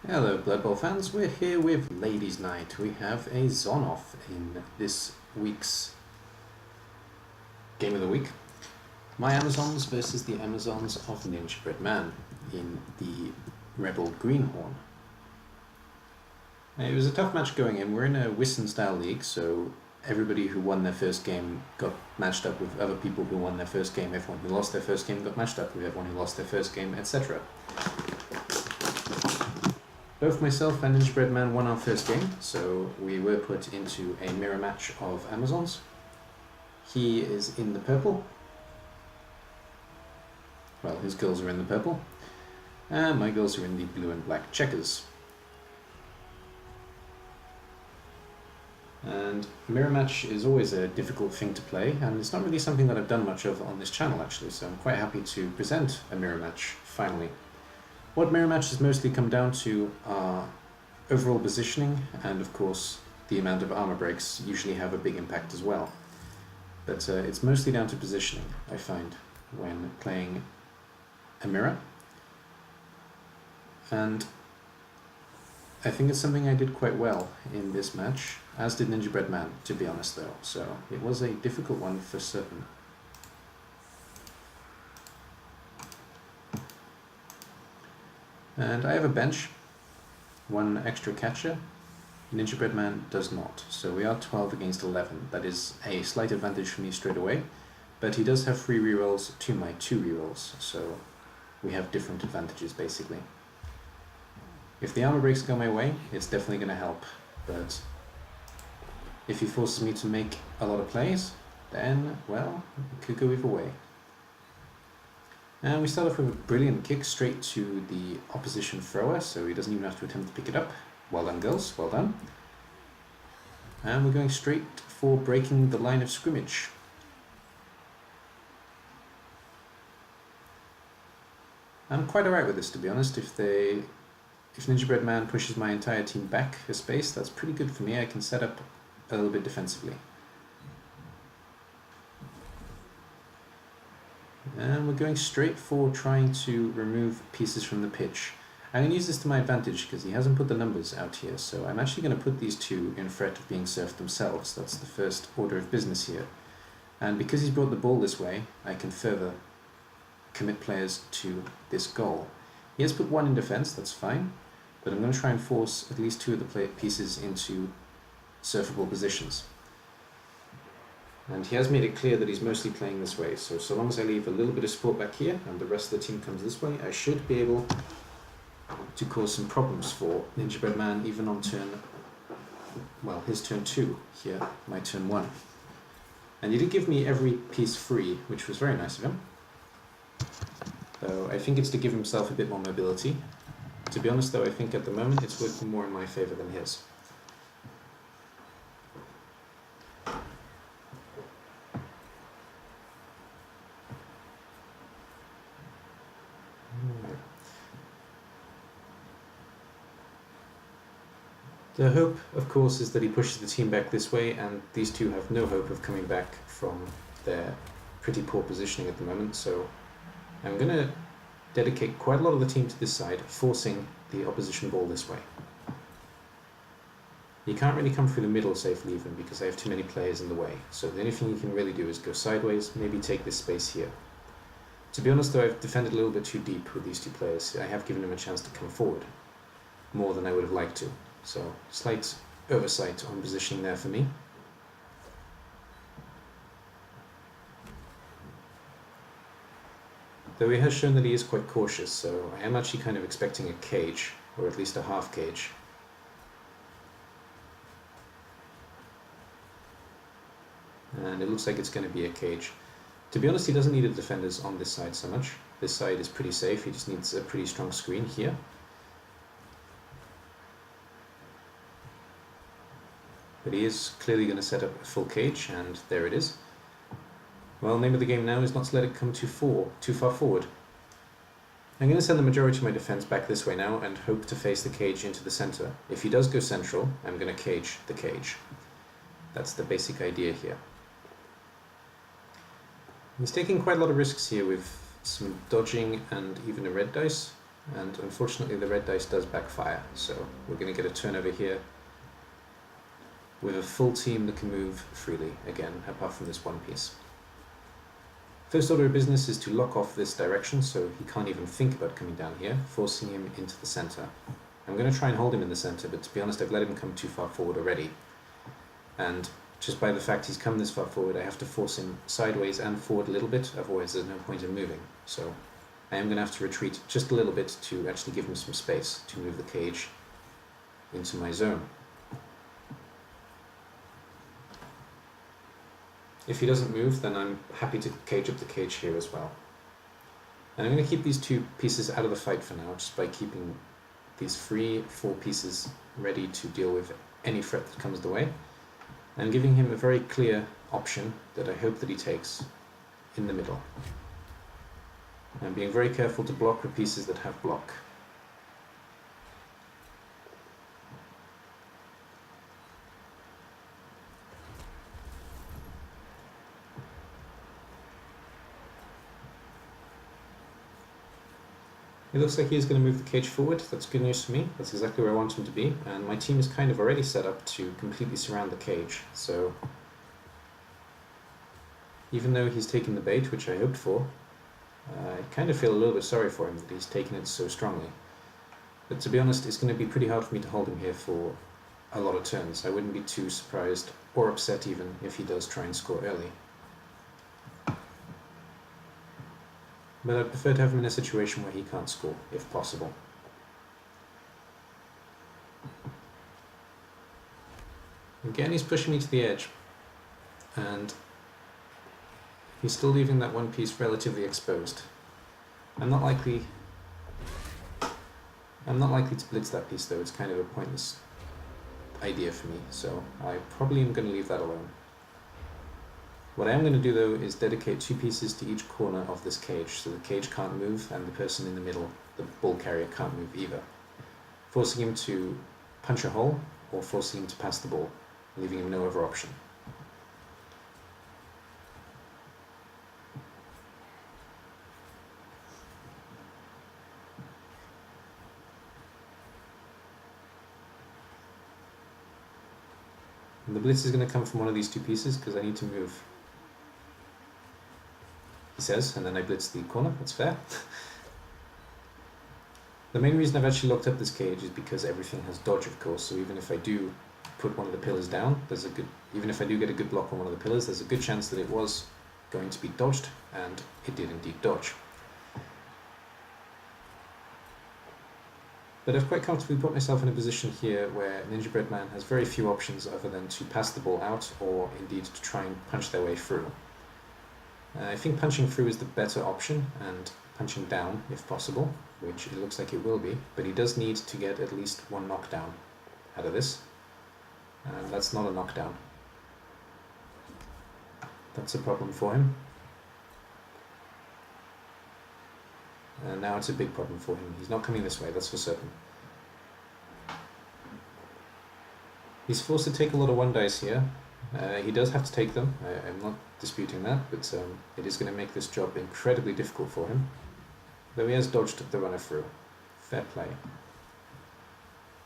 Hello Blood Bowl fans, we're here with Ladies Night. We have a Zonoff in this week's Game of the Week. My Amazons versus the Amazons of Ninjabred Man in the ReBBL Greenhorn. It was a tough match going in. We're in a Wisson style league, so everybody who won their first game got matched up with other people who won their first game. Everyone who lost their first game got matched up with everyone who lost their first game, etc. Both myself and Ninjabred Man won our first game, so we were put into a mirror match of Amazons. He is in the purple. Well, his girls are in the purple. And my girls are in the blue and black checkers. And mirror match is always a difficult thing to play, and it's not really something that I've done much of on this channel actually, so I'm quite happy to present a mirror match, finally. What mirror matches mostly come down to are overall positioning, and of course the amount of armor breaks usually have a big impact as well. But it's mostly down to positioning, I find, when playing a mirror. And I think it's something I did quite well in this match, as did Ninjabred Man, to be honest though, so it was a difficult one for certain. And I have a bench, one extra catcher. Ninjabred Man does not, so we are 12 against 11. That is a slight advantage for me straight away, but he does have 3 rerolls to my 2 rerolls, so we have different advantages basically. If the armor breaks go my way, it's definitely going to help, but if he forces me to make a lot of plays, then, well, it could go either way. And we start off with a brilliant kick straight to the opposition thrower, so he doesn't even have to attempt to pick it up. Well done, girls, well done. And we're going straight for breaking the line of scrimmage. I'm quite alright with this, to be honest. If Ninjabred Man pushes my entire team back a space, that's pretty good for me. I can set up a little bit defensively. And we're going straight for trying to remove pieces from the pitch. I'm going to use this to my advantage because he hasn't put the numbers out here, so I'm actually going to put these two in threat of being served themselves. That's the first order of business here. And because he's brought the ball this way, I can further commit players to this goal. He has put 1 in defense, that's fine, but I'm going to try and force at least 2 of the pieces into surfable positions. And he has made it clear that he's mostly playing this way, so long as I leave a little bit of support back here and the rest of the team comes this way, I should be able to cause some problems for Ninjabred Man even on his turn 2 here, my turn 1. And he did give me every piece free, which was very nice of him. Though I think it's to give himself a bit more mobility. To be honest though, I think at the moment it's working more in my favour than his. The hope, of course, is that he pushes the team back this way, and these two have no hope of coming back from their pretty poor positioning at the moment, so I'm going to dedicate quite a lot of the team to this side, forcing the opposition ball this way. He can't really come through the middle safely even, because I have too many players in the way, so the only thing he can really do is go sideways, maybe take this space here. To be honest though, I've defended a little bit too deep with these two players. I have given him a chance to come forward, more than I would have liked to. So, slight oversight on positioning there for me. Though he has shown that he is quite cautious, so I am actually kind of expecting a cage, or at least a half cage. And it looks like it's going to be a cage. To be honest, he doesn't need the defenders on this side so much. This side is pretty safe, he just needs a pretty strong screen here. But he is clearly going to set up a full cage, and there it is. Well, name of the game now is not to let it come too far forward. I'm going to send the majority of my defense back this way now, and hope to face the cage into the center. If he does go central, I'm going to cage the cage. That's the basic idea here. He's taking quite a lot of risks here with some dodging and even a red dice. And unfortunately the red dice does backfire, so we're going to get a turnover here with a full team that can move freely, again, apart from this one piece. First order of business is to lock off this direction so he can't even think about coming down here, forcing him into the center. I'm going to try and hold him in the center, but to be honest I've let him come too far forward already. And just by the fact he's come this far forward, I have to force him sideways and forward a little bit, otherwise there's no point in moving. So I am going to have to retreat just a little bit to actually give him some space to move the cage into my zone. If he doesn't move, then I'm happy to cage up the cage here as well. And I'm going to keep these two pieces out of the fight for now, just by keeping these free 4 pieces ready to deal with any threat that comes the way. I'm giving him a very clear option that I hope that he takes in the middle. I'm being very careful to block with pieces that have block. It looks like he's going to move the cage forward. That's good news for me. That's exactly where I want him to be. And my team is kind of already set up to completely surround the cage. So even though he's taken the bait, which I hoped for, I kind of feel a little bit sorry for him that he's taken it so strongly. But to be honest, it's going to be pretty hard for me to hold him here for a lot of turns. I wouldn't be too surprised or upset even if he does try and score early. But I'd prefer to have him in a situation where he can't score, if possible. Again, he's pushing me to the edge, and he's still leaving that one piece relatively exposed. I'm not likely to blitz that piece though. It's kind of a pointless idea for me, so I probably am going to leave that alone. What I am going to do though is dedicate 2 pieces to each corner of this cage, so the cage can't move and the person in the middle, the ball carrier, can't move either. Forcing him to punch a hole or forcing him to pass the ball, leaving him no other option. And the blitz is going to come from one of these 2 pieces because I need to move. He says, and then I blitz the corner. That's fair. The main reason I've actually locked up this cage is because everything has dodge, of course, so even if I do put one of the pillars down, even if I do get a good block on one of the pillars, there's a good chance that it was going to be dodged, and it did indeed dodge. But I've quite comfortably put myself in a position here where Ninjabred Man has very few options other than to pass the ball out or indeed to try and punch their way through. I think punching through is the better option, and punching down if possible, which it looks like it will be, but he does need to get at least 1 knockdown out of this, and that's not a knockdown. That's a problem for him. And now it's a big problem for him. He's not coming this way, that's for certain. He's forced to take a lot of 1 dice here. He does have to take them, I'm not disputing that, but it is going to make this job incredibly difficult for him. Though he has dodged the runner through. Fair play.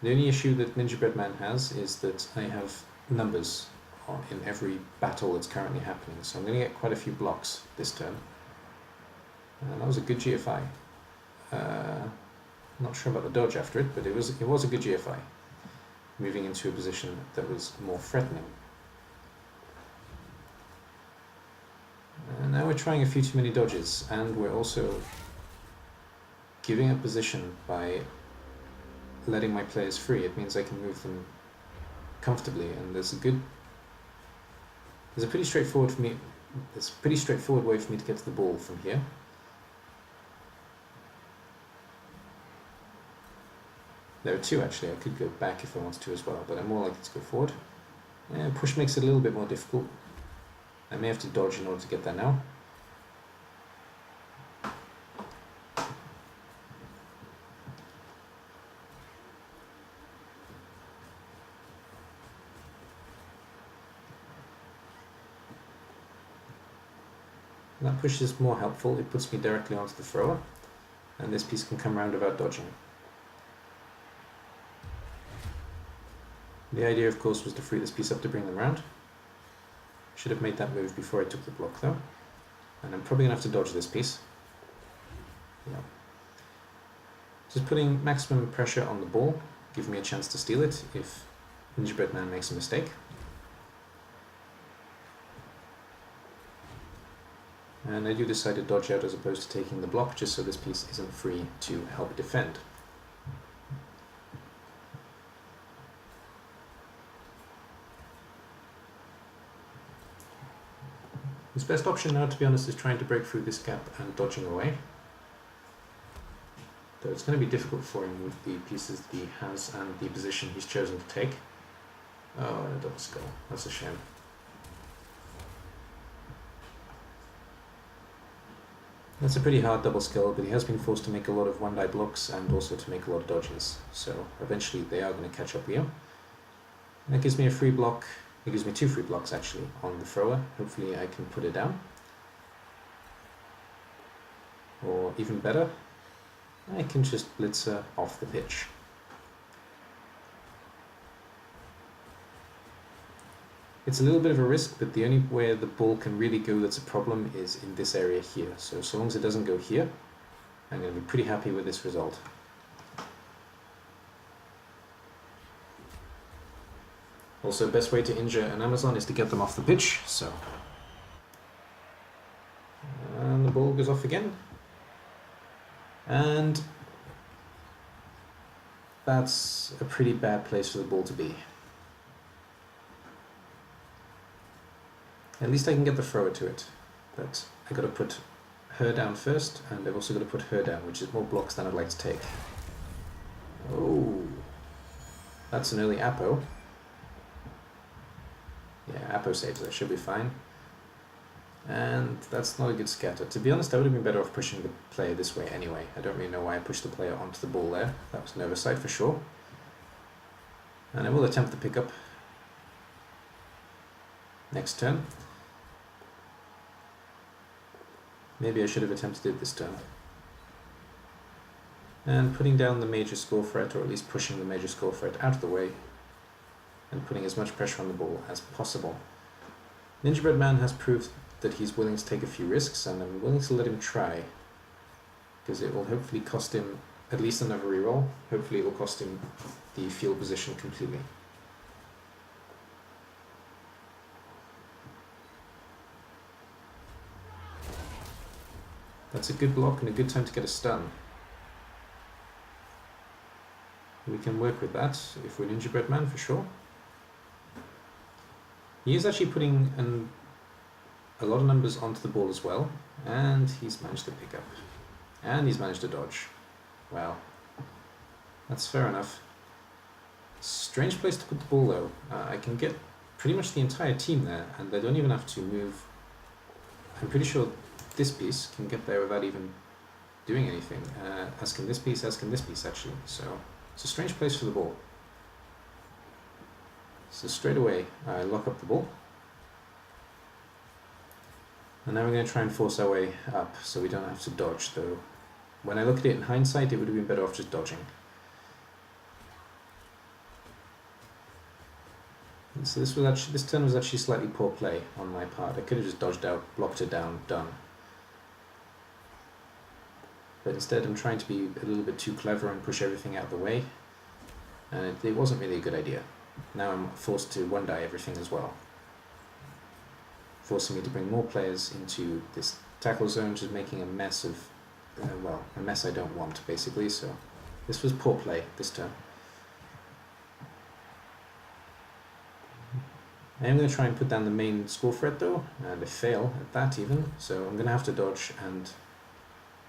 The only issue that Ninjabred Man has is that I have numbers in every battle that's currently happening, so I'm going to get quite a few blocks this turn. That was a good GFI. Not sure about the dodge after it, but it was a good GFI. Moving into a position that was more threatening. Now we're trying a few too many dodges, and we're also giving up position by letting my players free. It means I can move them comfortably, and there's a pretty straightforward way for me to get to the ball from here. There are 2 actually. I could go back if I wanted to as well, but I'm more likely to go forward. And push makes it a little bit more difficult. I may have to dodge in order to get there now. And that push is more helpful. It puts me directly onto the thrower. and this piece can come around without dodging. The idea, of course, was to free this piece up to bring them round. Should have made that move before I took the block though, and I'm probably going to have to dodge this piece. Yeah. Just putting maximum pressure on the ball, give me a chance to steal it if Ninjabred Man makes a mistake. And I do decide to dodge out as opposed to taking the block, just so this piece isn't free to help defend. His best option now, to be honest, is trying to break through this gap and dodging away. Though it's going to be difficult for him with the pieces that he has and the position he's chosen to take. Oh, and a double skull. That's a shame. That's a pretty hard double skull, but he has been forced to make a lot of one-die blocks and also to make a lot of dodges. So eventually they are going to catch up here. And that gives me a free block. It gives me 2 free blocks actually on the thrower. Hopefully I can put it down. Or even better, I can just blitz her off the pitch. It's a little bit of a risk, but the only where the ball can really go that's a problem is in this area here. So long as it doesn't go here, I'm going to be pretty happy with this result. Also, best way to injure an Amazon is to get them off the pitch, so. And the ball goes off again. And that's a pretty bad place for the ball to be. At least I can get the thrower to it, but I got to put her down first, and I've also got to put her down, which is more blocks than I'd like to take. Oh, that's an early Apo. Yeah, Apo saves that, should be fine. And that's not a good scatter. To be honest, I would have been better off pushing the player this way anyway. I don't really know why I pushed the player onto the ball there. That was an oversight for sure. And I will attempt to pick up next turn. Maybe I should have attempted it this turn. And putting down the major score threat, or at least pushing the major score threat out of the way, and putting as much pressure on the ball as possible. Ninjabred Man has proved that he's willing to take a few risks, and I'm willing to let him try, because it will hopefully cost him at least another reroll. Hopefully it will cost him the field position completely. That's a good block and a good time to get a stun. We can work with that if we're Ninjabred Man for sure. He is actually putting a lot of numbers onto the ball as well, and he's managed to pick up. And he's managed to dodge. Wow. That's fair enough. Strange place to put the ball though. I can get pretty much the entire team there, and I don't even have to move. I'm pretty sure this piece can get there without even doing anything, as can this piece actually, so it's a strange place for the ball. So straight away I lock up the ball, and now we're going to try and force our way up so we don't have to dodge, though when I look at it in hindsight it would have been better off just dodging. And so this turn was actually slightly poor play on my part. I could have just dodged out, blocked it down, done. But instead I'm trying to be a little bit too clever and push everything out of the way, and it wasn't really a good idea. Now I'm forced to one-die everything as well, forcing me to bring more players into this tackle zone, just making a mess of, well, a mess I don't want basically, so this was poor play this turn. I am going to try and put down the main score threat though, and I fail at that even, so I'm going to have to dodge and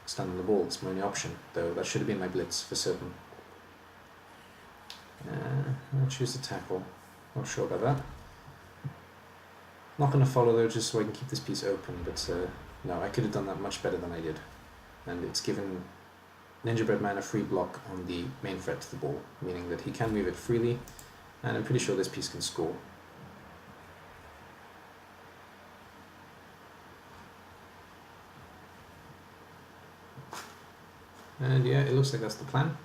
stand on the ball. It's my only option, though that should have been my blitz for certain. I'll choose the tackle, not sure about that. Not going to follow though, just so I can keep this piece open, but no, I could have done that much better than I did. And it's given Ninjabred Man a free block on the main threat to the ball, meaning that he can move it freely, and I'm pretty sure this piece can score. And yeah, it looks like that's the plan.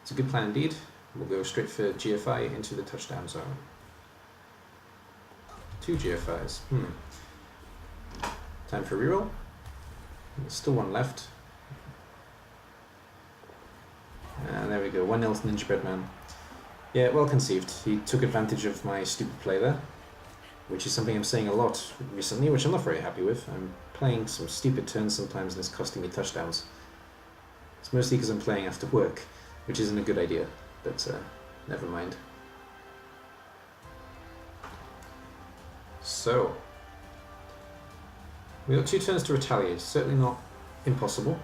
It's a good plan indeed. We'll go straight for GFI into the touchdown zone. 2 GFIs. Time for reroll. There's still one left. And there we go, 1-0 to Ninjabred man. Yeah, well conceived. He took advantage of my stupid play there, which is something I'm saying a lot recently, which I'm not very happy with. I'm playing some stupid turns sometimes and it's costing me touchdowns. It's mostly because I'm playing after work, which isn't a good idea, but never mind. So, we got 2 turns to retaliate, certainly not impossible.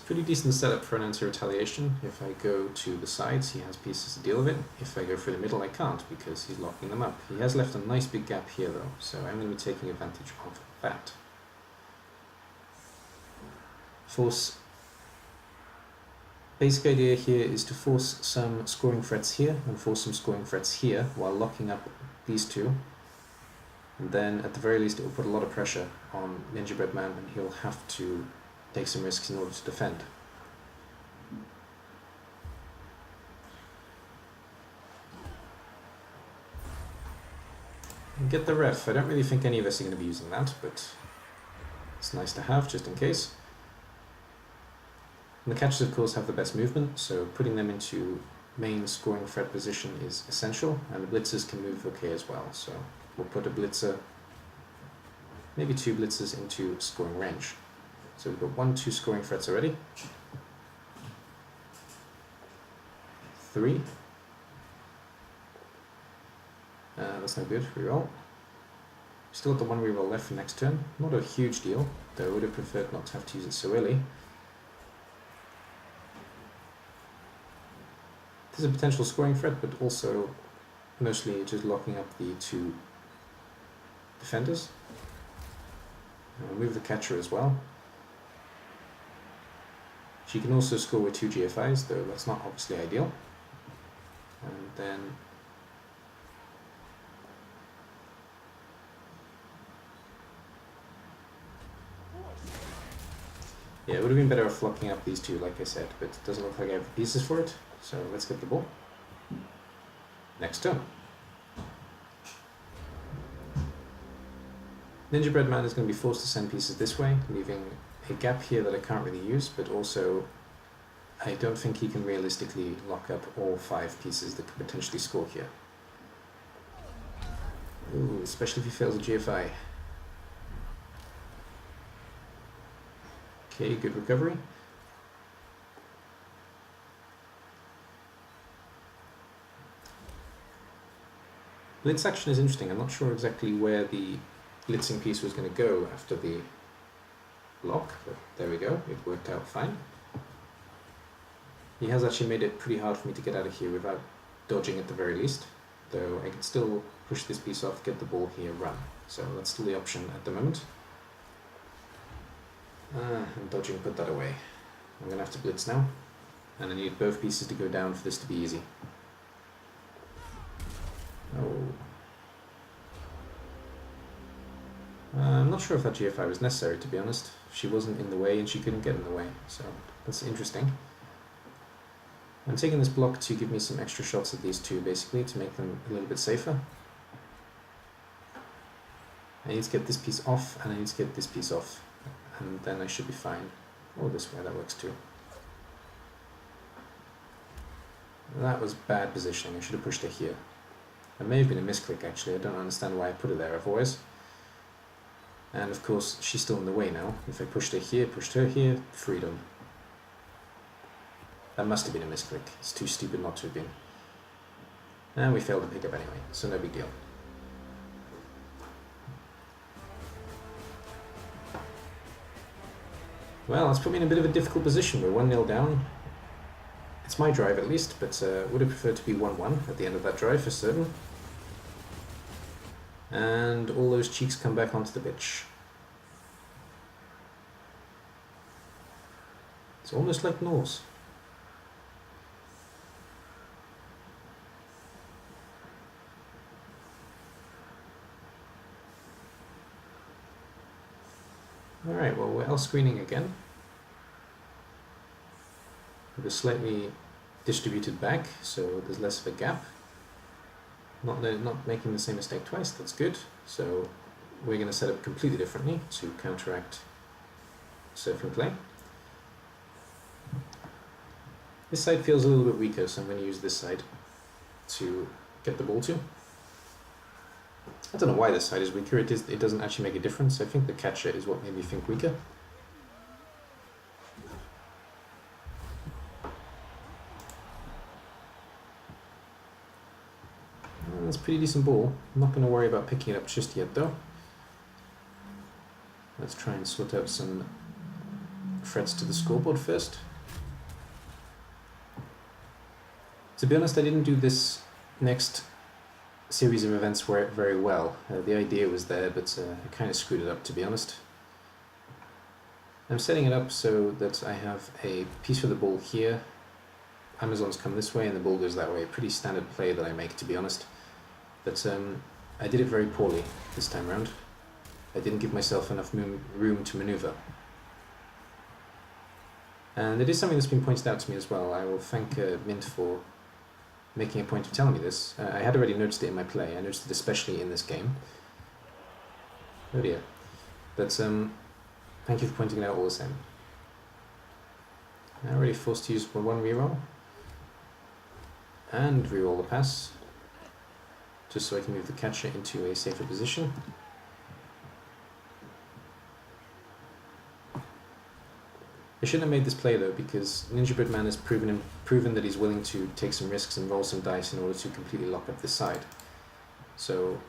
Pretty decent setup for an anti-retaliation. If I go to the sides, he has pieces to deal with it. If I go through the middle, I can't because he's locking them up. He has left a nice big gap here though, so I'm going to be taking advantage of that. Force. Basic idea here is to force some scoring threats here and force some scoring threats here while locking up these two. And then at the very least it will put a lot of pressure on Ninjabred man and he'll have to take some risks in order to defend. And get the ref. I don't really think any of us are going to be using that, but it's nice to have just in case. And the catchers of course have the best movement, so putting them into main scoring threat position is essential, and the blitzers can move okay as well. So we'll put a blitzer, maybe 2 blitzers into scoring range. So we've got 1, 2 scoring threats already. 3. That's no good. Reroll. Still got the 1 reroll left for next turn. Not a huge deal, though I would have preferred not to have to use it so early. There's a potential scoring threat, but also mostly just locking up the 2 defenders. And we'll move the catcher as well. She can also score with 2 GFIs, though that's not obviously ideal. And then yeah, it would have been better off locking up these 2, like I said, but it doesn't look like I have the pieces for it, so let's get the ball. Next turn. Ninjabred man is going to be forced to send pieces this way, leaving a gap here that I can't really use, but also I don't think he can realistically lock up all 5 pieces that could potentially score here. Ooh, especially if he fails a GFI. Okay, good recovery. Blitz action is interesting. I'm not sure exactly where the blitzing piece was going to go after the lock, but there we go, it worked out fine. He has actually made it pretty hard for me to get out of here without dodging at the very least, though I can still push this piece off, get the ball here, run. So that's still the option at the moment. And dodging put that away. I'm going to have to blitz now, and I need both pieces to go down for this to be easy. Oh. I'm not sure if that GFI was necessary, to be honest. She wasn't in the way and she couldn't get in the way, so that's interesting. I'm taking this block to give me some extra shots at these 2, basically, to make them a little bit safer. I need to get this piece off, and I need to get this piece off, and then I should be fine. Or this way, that works too. That was bad positioning, I should have pushed her here. It may have been a misclick actually, I don't understand why I put it there otherwise. And of course, she's still in the way now. If I pushed her here, freedom. That must have been a misclick. It's too stupid not to have been. And we failed to pick up anyway, so no big deal. Well, that's put me in a bit of a difficult position. We're 1-0 down. It's my drive at least, but would have preferred to be 1-1 at the end of that drive for certain. And all those cheeks come back onto the pitch. It's almost like Norse. Alright, well we're L-screening again. With a slightly distributed back, so there's less of a gap. Not making the same mistake twice, that's good. So we're going to set up completely differently to counteract surf and play. This side feels a little bit weaker, so I'm going to use this side to get the ball to. I don't know why this side is weaker, it doesn't actually make a difference. I think the catcher is what made me think weaker. That's a pretty decent ball. I'm not going to worry about picking it up just yet though. Let's try and sort out some threats to the scoreboard first. To be honest, I didn't do this next series of events very well. The idea was there, but I kind of screwed it up, to be honest. I'm setting it up so that I have a piece for the ball here. Amazons come this way and the ball goes that way. Pretty standard play that I make, to be honest. But I did it very poorly this time round. I didn't give myself enough room to maneuver. And it is something that's been pointed out to me as well. I will thank Mint for making a point of telling me this. I had already noticed it in my play. I noticed it especially in this game. Oh dear. But thank you for pointing it out all the same. I already forced to use one reroll. And reroll the pass. Just so I can move the catcher into a safer position. I shouldn't have made this play though, because Ninjabred man has proven that he's willing to take some risks and roll some dice in order to completely lock up this side. So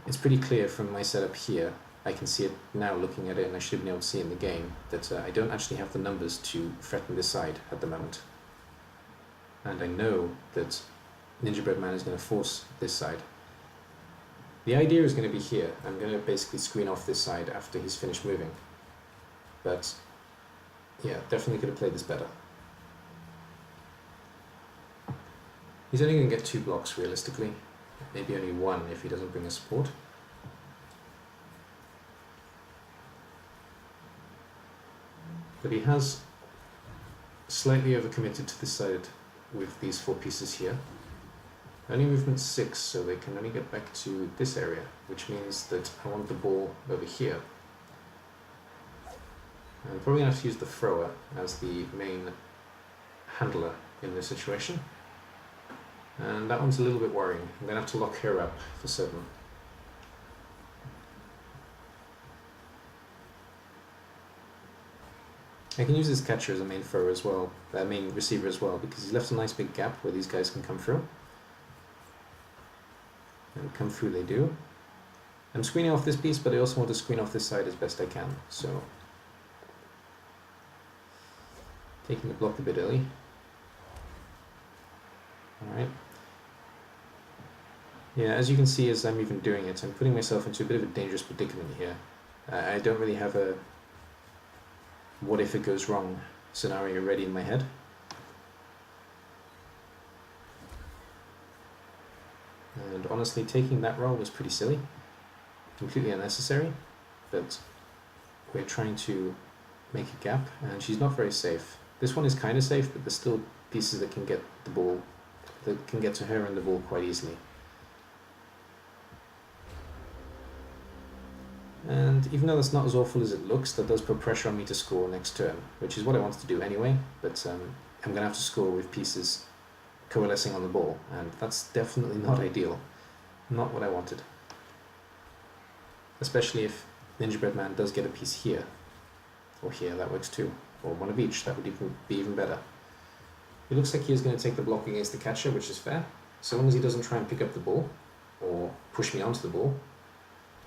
it's pretty clear from my setup here, I can see it now looking at it, and I should have been able to see it in the game, that I don't actually have the numbers to threaten this side at the moment. And I know that Ninjabred man is going to force this side. The idea is going to be here. I'm going to basically screen off this side after he's finished moving. But yeah, definitely could have played this better. He's only going to get 2 blocks realistically. Maybe only 1 if he doesn't bring a support. But he has slightly overcommitted to this side with these 4 pieces here. Only movement 6, so they can only get back to this area, which means that I want the ball over here. I'm probably going to have to use the thrower as the main handler in this situation. And that one's a little bit worrying. I'm going to have to lock her up for certain. I can use this catcher as a main thrower as well, main receiver as well, because he's left a nice big gap where these guys can come through. And come through they do. I'm screening off this piece, but I also want to screen off this side as best I can, so taking the block a bit early. Alright. Yeah, as you can see as I'm even doing it, I'm putting myself into a bit of a dangerous predicament here. I don't really have a what if it goes wrong scenario ready in my head. And honestly, taking that roll was pretty silly. Completely unnecessary, but we're trying to make a gap, and she's not very safe. This one is kind of safe, but there's still pieces that can get the ball, that can get to her and the ball quite easily. And even though that's not as awful as it looks, that does put pressure on me to score next turn, which is what I wanted to do anyway, but I'm going to have to score with pieces coalescing on the ball, and that's definitely not ideal. Not what I wanted. Especially if Ninjabred man does get a piece here, or here, that works too, or one of each, that would be even better. It looks like he is going to take the block against the catcher, which is fair. So long as he doesn't try and pick up the ball, or push me onto the ball,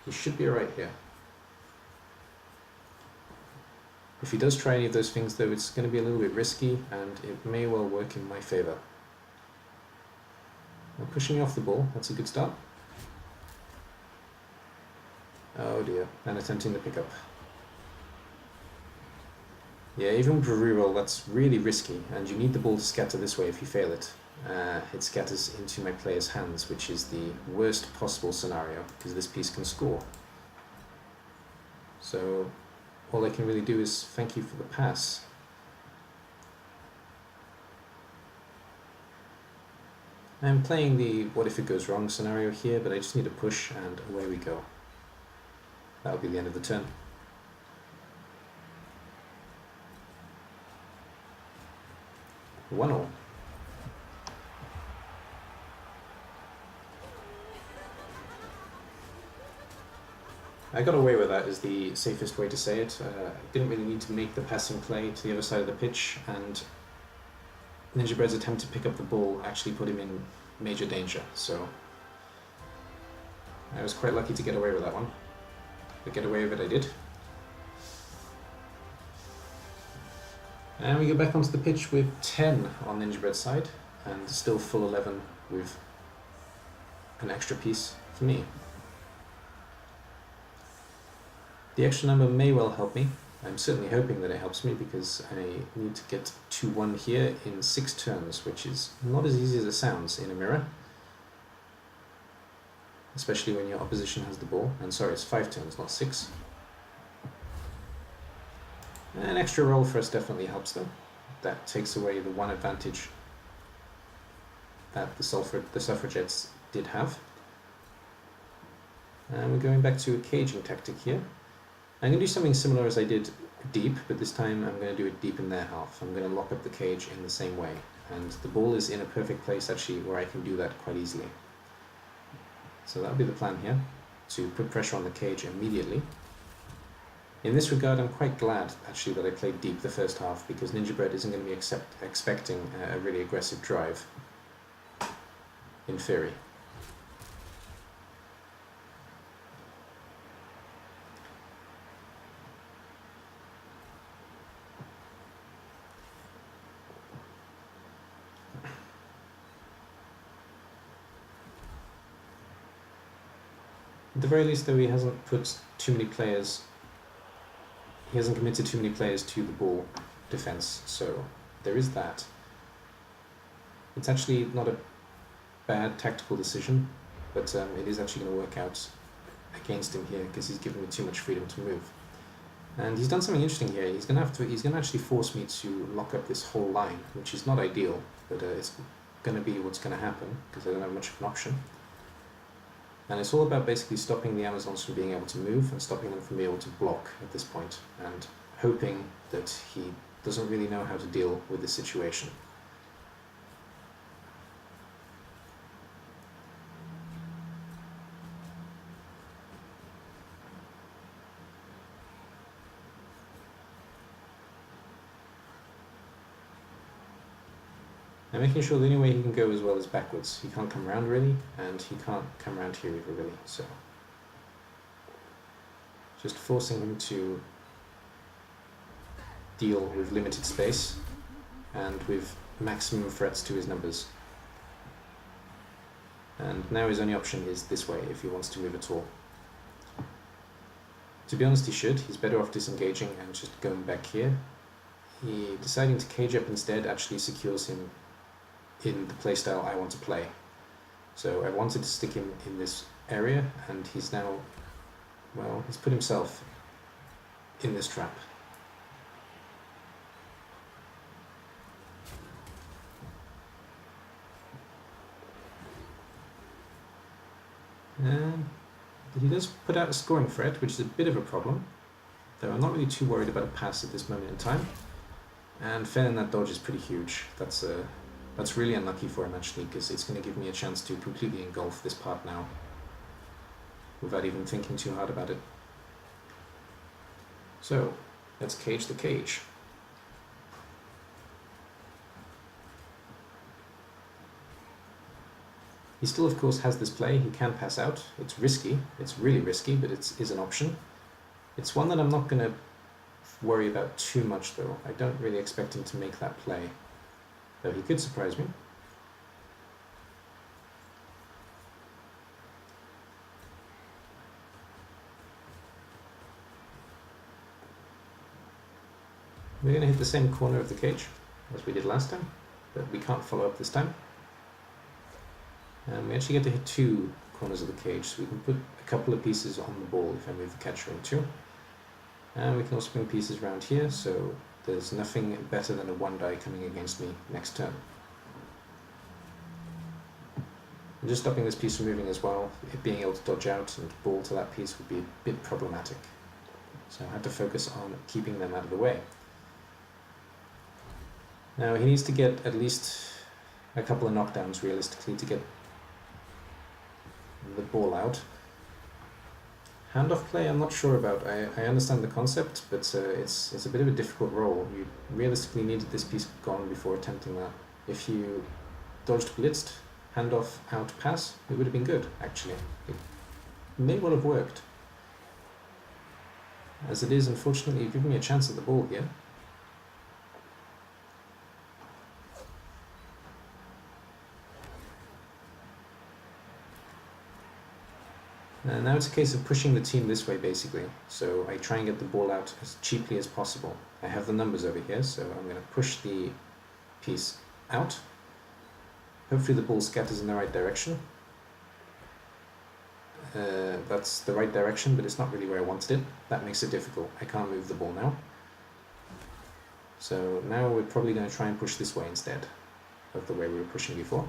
he should be alright here. If he does try any of those things though, it's going to be a little bit risky, and it may well work in my favour. Now pushing me off the ball, that's a good start. Oh dear, and attempting the pickup. Yeah, even with a reroll, that's really risky, and you need the ball to scatter this way if you fail it. It scatters into my player's hands, which is the worst possible scenario, because this piece can score. So all I can really do is thank you for the pass. I'm playing the what if it goes wrong scenario here, but I just need a push and away we go. That'll be the end of the turn. One all. I got away with that is the safest way to say it. Didn't really need to make the passing play to the other side of the pitch, and Ninjabred's attempt to pick up the ball actually put him in major danger, so I was quite lucky to get away with that one. But get away with it I did. And we go back onto the pitch with 10 on Ninjabred's side, and still full 11 with an extra piece for me. The extra number may well help me. I'm certainly hoping that it helps me because I need to get to 1 here in 6 turns, which is not as easy as it sounds in a mirror. Especially when your opposition has the ball. And sorry, it's 5 turns, not 6. An extra roll for us definitely helps though. That takes away the one advantage that the suffragettes did have. And we're going back to a caging tactic here. I'm going to do something similar as I did deep, but this time I'm going to do it deep in their half. I'm going to lock up the cage in the same way. And the ball is in a perfect place actually where I can do that quite easily. So that'll be the plan here, to put pressure on the cage immediately. In this regard, I'm quite glad actually that I played deep the first half, because Ninjabred isn't going to be expecting a really aggressive drive, in theory. At the very least though, he hasn't put too many players, he hasn't committed too many players to the ball defense, so there is that. It's actually not a bad tactical decision, but it is actually going to work out against him here because he's given me too much freedom to move. And he's done something interesting here. He's going to actually force me to lock up this whole line, which is not ideal, but it's going to be what's going to happen because I don't have much of an option. And it's all about basically stopping the Amazons from being able to move and stopping them from being able to block at this point, and hoping that he doesn't really know how to deal with this situation. I'm making sure the only way he can go as well is backwards. He can't come around really, and he can't come around here either really, so just forcing him to deal with limited space and with maximum threats to his numbers. And now his only option is this way if he wants to move at all. To be honest, he should. He's better off disengaging and just going back here. He deciding to cage up instead actually secures him in the playstyle I want to play. So I wanted to stick him in this area, and he's now, well, he's put himself in this trap. And he does put out a scoring threat, which is a bit of a problem, though I'm not really too worried about a pass at this moment in time. And failing that dodge is pretty huge. That's really unlucky for him actually, because it's going to give me a chance to completely engulf this part now without even thinking too hard about it. So let's cage the cage. He still of course has this play. He can pass out. It's risky, it's really risky, but it is an option. It's one that I'm not going to worry about too much though. I don't really expect him to make that play, though he could surprise me. We're going to hit the same corner of the cage as we did last time, but we can't follow up this time. And we actually get to hit 2 corners of the cage, so we can put a couple of pieces on the ball if I move the catcher in 2. And we can also bring pieces around here, so there's nothing better than a 1 die coming against me next turn. And just stopping this piece from moving as well, it being able to dodge out and ball to that piece would be a bit problematic. So I have to focus on keeping them out of the way. Now he needs to get at least a couple of knockdowns realistically to get the ball out. Handoff play I'm not sure about. I understand the concept, but it's a bit of a difficult role. You realistically needed this piece gone before attempting that. If you dodged blitzed, handoff out pass, it would have been good actually. It may well have worked. As it is, unfortunately, you've given me a chance at the ball here. And now it's a case of pushing the team this way basically, so I try and get the ball out as cheaply as possible. I have the numbers over here, so I'm going to push the piece out. Hopefully the ball scatters in the right direction. That's the right direction, but it's not really where I wanted it. That makes it difficult. I can't move the ball now. So now we're probably going to try and push this way instead of the way we were pushing before.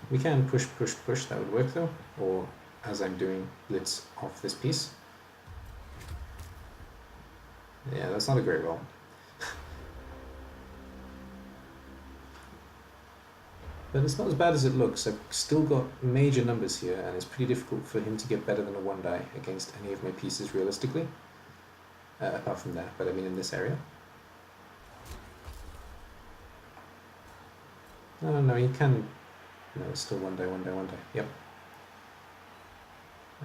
We can push, push, push, that would work though, or as I'm doing, blitz off this piece. Yeah, that's not a great roll. But it's not as bad as it looks. I've still got major numbers here, and it's pretty difficult for him to get better than a 1 die against any of my pieces realistically. Apart from that, but I mean in this area. No, he can. No, it's still 1 die, 1 die, 1 die. Yep.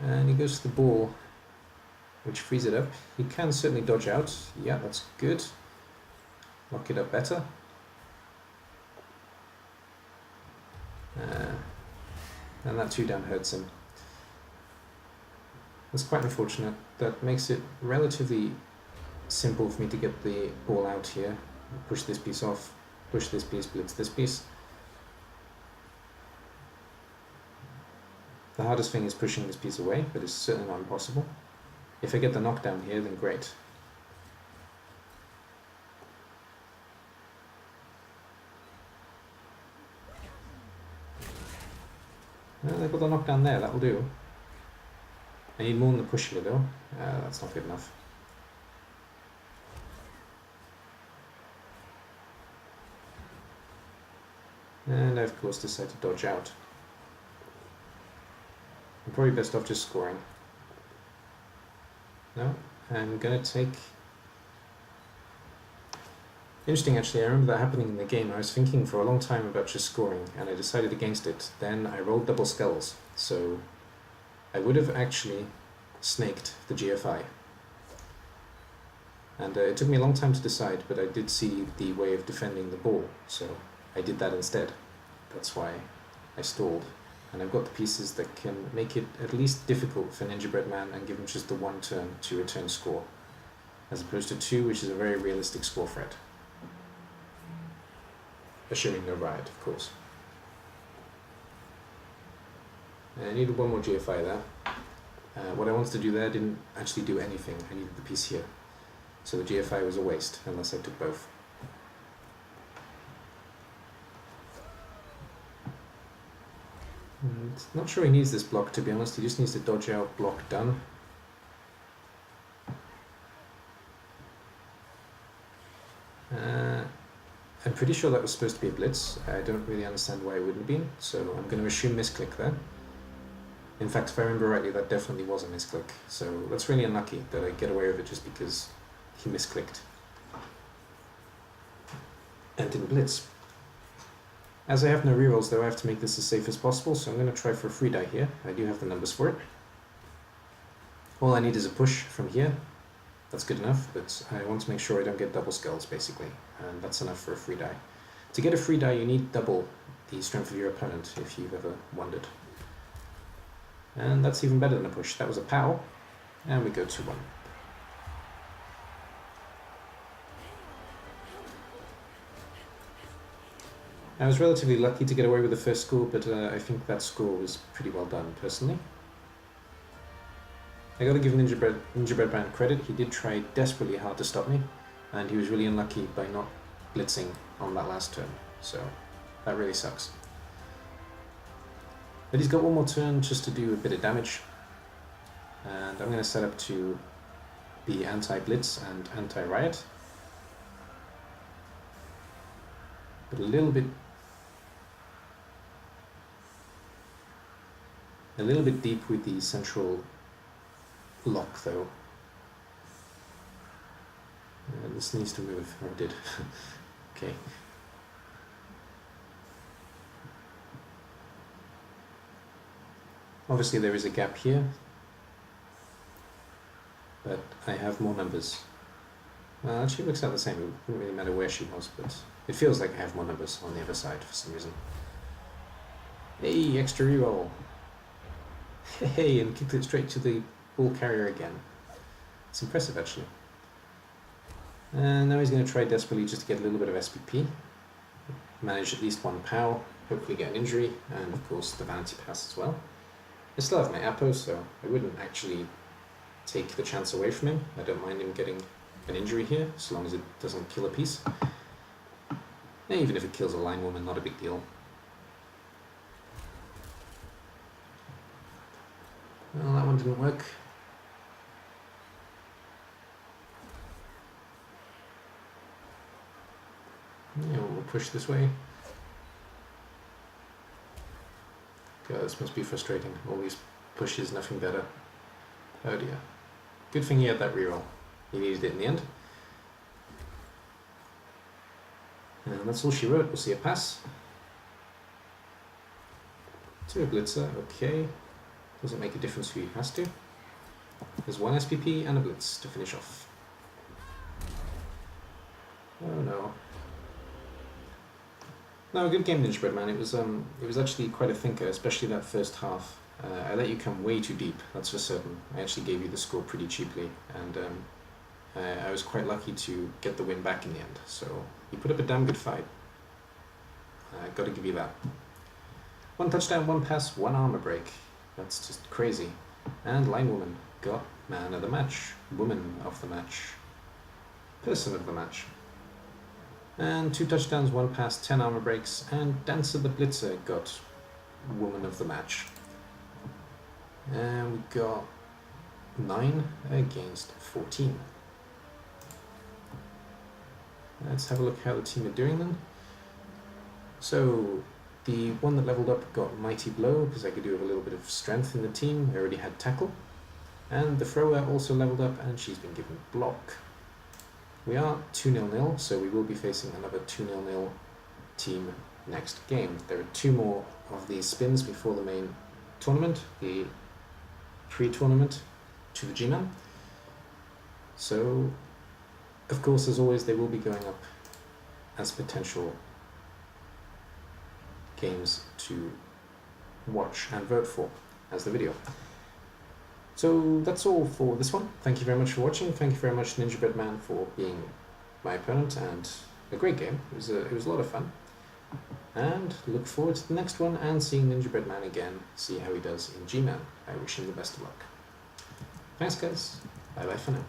And he goes to the ball, which frees it up. He can certainly dodge out. Yeah, that's good. Lock it up better. And that 2 down hurts him. That's quite unfortunate. That makes it relatively simple for me to get the ball out here. Push this piece off, push this piece, blitz this piece. The hardest thing is pushing this piece away, but it's certainly not impossible. If I get the knockdown here, then great. Well, I got the knockdown there, that'll do. I need more than the push here though. That's not good enough. And I of course decide to dodge out. I'm probably best off just scoring. No, I'm gonna take... Interesting actually, I remember that happening in the game. I was thinking for a long time about just scoring, and I decided against it. Then I rolled double skulls, so I would have actually snaked the GFI. And it took me a long time to decide, but I did see the way of defending the ball, so I did that instead. That's why I stalled. And I've got the pieces that can make it at least difficult for Ninjabred Man and give him just the 1 turn to return score, as opposed to 2, which is a very realistic score threat. Assuming no riot, of course. And I needed 1 more GFI there. What I wanted to do there didn't actually do anything. I needed the piece here. So the GFI was a waste, unless I took both. And not sure he needs this block, to be honest. He just needs to dodge out, block done. I'm pretty sure that was supposed to be a blitz. I don't really understand why it wouldn't have been, so I'm going to assume misclick there. In fact, if I remember rightly, that definitely was a misclick. So that's really unlucky that I get away with it just because he misclicked and didn't blitz. As I have no rerolls though, I have to make this as safe as possible, so I'm going to try for a free die here. I do have the numbers for it. All I need is a push from here. That's good enough, but I want to make sure I don't get double skulls basically, and that's enough for a free die. To get a free die, you need double the strength of your opponent, if you've ever wondered. And that's even better than a push. That was a POW, and we go 2-1. I was relatively lucky to get away with the first score, but I think that score was pretty well done, personally. I gotta give Ninjabred Man credit, he did try desperately hard to stop me, and he was really unlucky by not blitzing on that last turn, so that really sucks. But he's got one more turn just to do a bit of damage, and I'm going to set up to be anti-blitz and anti-riot, but a little bit deep with the central lock though. This needs to move, or it did. Okay. Obviously there is a gap here, but I have more numbers. Well, she works out the same, it wouldn't really matter where she was, but it feels like I have more numbers on the other side for some reason. Hey, extra reroll! Hey, and kicked it straight to the ball carrier again. It's impressive actually. And now he's going to try desperately just to get a little bit of SPP. Manage at least one POW, hopefully get an injury, and of course the vanity pass as well. I still have my Apo, so I wouldn't actually take the chance away from him. I don't mind him getting an injury here, as long as it doesn't kill a piece. And even if it kills a line woman, not a big deal. Well, that one didn't work. Yeah, we'll push this way. God, this must be frustrating. All these pushes, nothing better. Oh dear. Good thing he had that reroll. He needed it in the end. And that's all she wrote. We'll see a pass. To a blitzer, okay. Doesn't make a difference who he has to. There's one SPP and a blitz to finish off. Oh no. No, good game, Ninjabred Man. It was actually quite a thinker, especially that first half. I let you come way too deep, that's for certain. I actually gave you the score pretty cheaply, and I was quite lucky to get the win back in the end. So you put up a damn good fight. Got to give you that. 1 touchdown, 1 pass, 1 armor break. That's just crazy. And Line Woman got man of the match, woman of the match, person of the match. And 2 touchdowns, 1 pass, 10 armor breaks, and Dancer the Blitzer got woman of the match. And we got 9 against 14. Let's have a look how the team are doing then. So the one that leveled up got Mighty Blow, because I could do with a little bit of strength in the team. I already had Tackle. And the thrower also leveled up, and she's been given Block. We are 2-0-0, so we will be facing another 2-0-0 team next game. There are 2 more of these spins before the main tournament, the pre-tournament to the G-Man. So, of course, as always, they will be going up as potential games to watch and vote for as the video. So that's all for this one. Thank you very much for watching. Thank you very much, Ninjabred Man, for being my opponent, and a great game. It was a lot of fun. And look forward to the next one and seeing Ninjabred Man again, see how he does in G-Man. I wish him the best of luck. Thanks guys, bye bye for now.